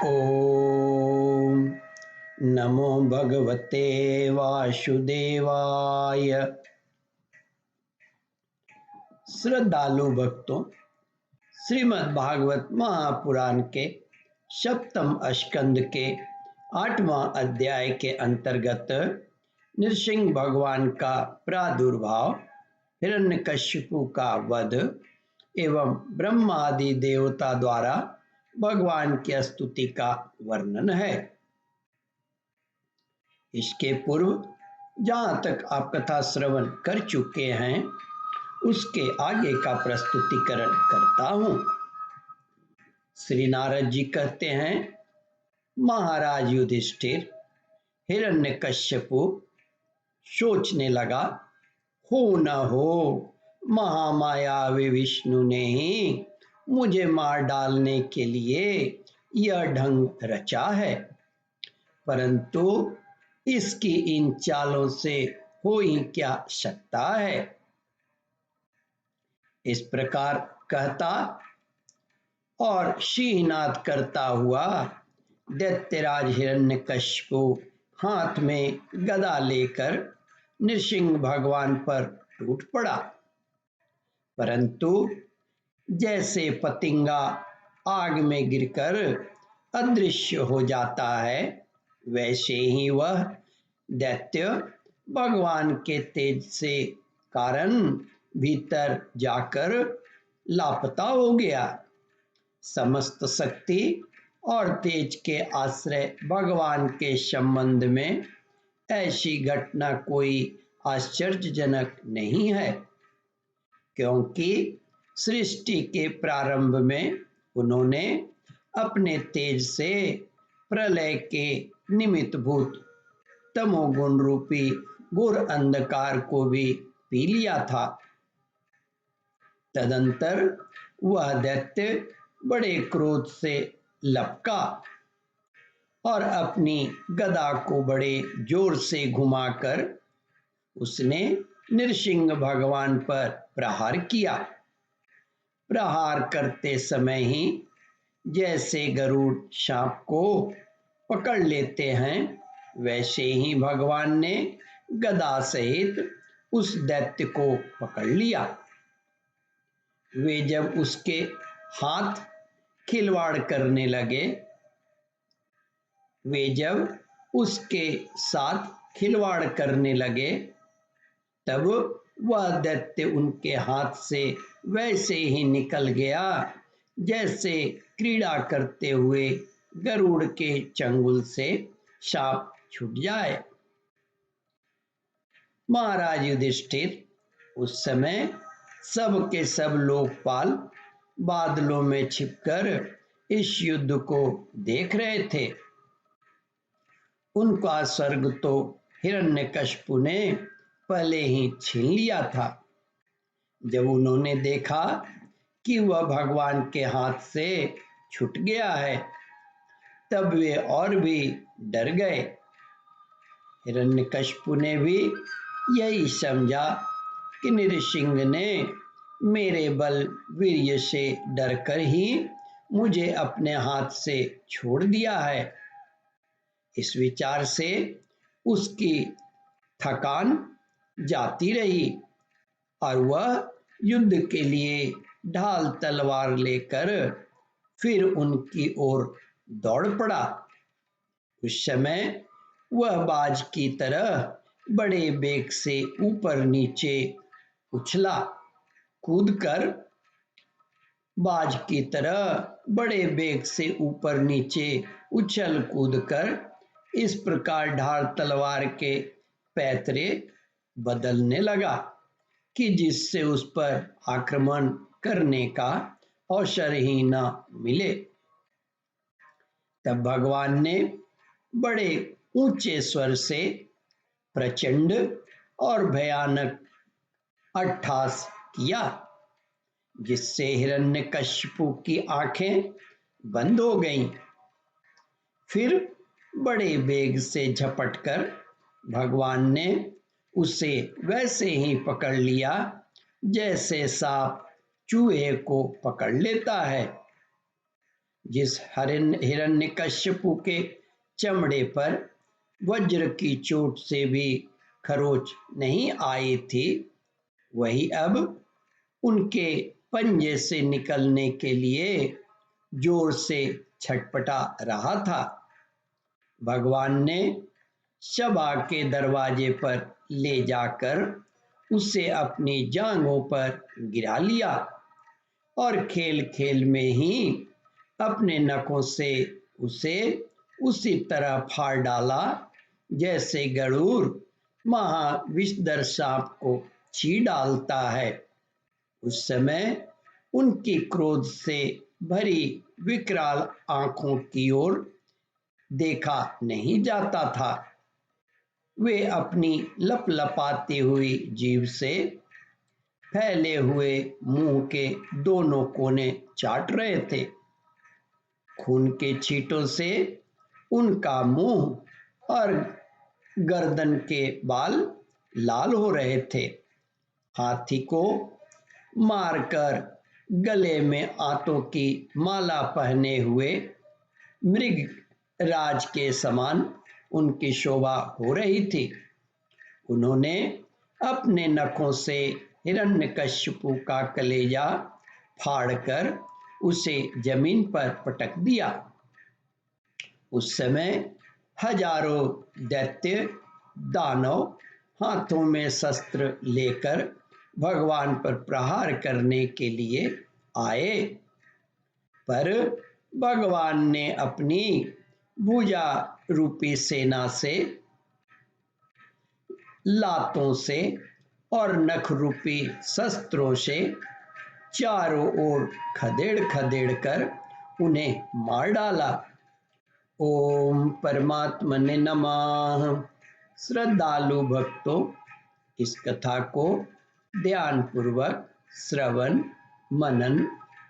ओम नमो भगवते वासुदेवाय। श्रद्धालु भक्तों, श्रीमद् भागवत महापुराण के सप्तम स्कंद के 8वां अध्याय के अंतर्गत नृसिंह भगवान का प्रादुर्भाव, हिरण्यकशिपु का वध एवं ब्रह्मादि देवता द्वारा भगवान की स्तुति का वर्णन है। इसके पूर्व जहाँ तक आप कथा श्रवण कर चुके हैं उसके आगे का प्रस्तुतिकरण करता हूँ। श्री नारद जी कहते हैं, महाराज युधिष्ठिर, हिरण्यकश्यपु सोचने लगा, हो न हो महामायावी विष्णु ने ही मुझे मार डालने के लिए यह ढंग रचा है, परंतु इसकी इन चालों से हो ही क्या सकता है। इस प्रकार कहता और सिंहनाद करता हुआ दैत्यराज हिरण्यकशिपु हाथ में गदा लेकर नृसिंह भगवान पर टूट पड़ा, परंतु जैसे पतंगा आग में गिरकर अदृश्य हो जाता है, वैसे ही वह दैत्य भगवान के तेज से कारण भीतर जाकर लापता हो गया। समस्त शक्ति और तेज के आश्रय भगवान के संबंध में ऐसी घटना कोई आश्चर्यजनक नहीं है, क्योंकि सृष्टि के प्रारंभ में उन्होंने अपने तेज से प्रलय के निमित्तभूत तमोगुण रूपी घोर अंधकार को भी पी लिया था। तदंतर वह दैत्य बड़े क्रोध से लपका और अपनी गदा को बड़े जोर से घुमाकर उसने नृसिंह भगवान पर प्रहार किया। प्रहार करते समय ही जैसे गरुड़ सांप को पकड़ लेते हैं, वैसे ही भगवान ने गदा सहित उस दैत्य को पकड़ लिया। वे जब उसके हाथ खिलवाड़ करने लगे, तब वह दैत्य उनके हाथ से वैसे ही निकल गया जैसे क्रीड़ा करते हुए गरुड़ के चंगुल से सांप छूट जाए। महाराज युधिष्ठिर उस समय सब के सब लोकपाल बादलों में छिपकर इस युद्ध को देख रहे थे। उनका स्वर्ग तो हिरण्यकशिपु ने पहले ही छीन लिया था। जब उन्होंने देखा कि वह भगवान के हाथ से छूट गया है, तब वे और भी डर गए। हिरण्यकशिपु ने भी यही समझा कि नृसिंह ने मेरे बल वीर्य से डरकर ही मुझे अपने हाथ से छोड़ दिया है। इस विचार से उसकी थकान जाती रही और वह युद्ध के लिए ढाल तलवार लेकर फिर उनकी ओर दौड़ पड़ा। उस समय वह बाज की तरह बड़े वेग से ऊपर नीचे उछला कूदकर इस प्रकार ढाल तलवार के पैतरे बदलने लगा कि जिससे उस पर आक्रमण करने का अवसर ही न मिले। तब भगवान ने बड़े ऊंचे स्वर से प्रचंड और भयानक अट्टहास किया, जिससे हिरण्यकशिपु की आंखें बंद हो गईं। फिर बड़े वेग से झपटकर भगवान ने उसे वैसे ही पकड़ लिया जैसे सांप चूहे को पकड़ लेता है। जिस हिरण्यकश्यपु के चमड़े पर वज्र की चोट से भी खरोच नहीं आई थी, वही अब उनके पंजे से निकलने के लिए जोर से छटपटा रहा था। भगवान ने सभा के दरवाजे पर ले जाकर उसे अपनी जांघों पर गिरा लिया और खेल खेल में ही अपने नखों से उसे उसी तरह फाड़ डाला जैसे गरुड़ महाविषधर सांप को चीर डालता है। उस समय उनकी क्रोध से भरी विकराल आंखों की ओर देखा नहीं जाता था। वे अपनी लपलपाती हुई जीभ से फैले हुए मुंह के दोनों कोने चाट रहे थे। खून के छींटों से उनका मुंह और गर्दन के बाल लाल हो रहे थे। हाथी को मारकर गले में आंतों की माला पहने हुए मृग राज के समान उनकी शोभा हो रही थी। उन्होंने अपने नखों से हिरण्यकश्यपु का कलेजा फाड़कर उसे जमीन पर पटक दिया। उस समय हजारों दैत्य दानव हाथों में शस्त्र लेकर भगवान पर प्रहार करने के लिए आए, पर भगवान ने अपनी भुजा रूपी सेना से, लातों से और नख रूपी शस्त्रों से चारों ओर खदेड़ खदेड़ कर उन्हें मार डाला। ओम परमात्मने नमः। श्रद्धालु भक्तों, इस कथा को ध्यानपूर्वक श्रवण, मनन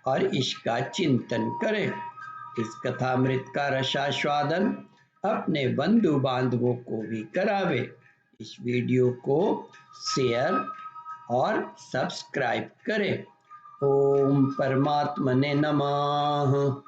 और इसका चिंतन करें। इस कथामृत का रसास्वादन अपने बंधु बांधवों को भी करावे। इस वीडियो को शेयर और सब्सक्राइब करें। ओम परमात्मने नमः।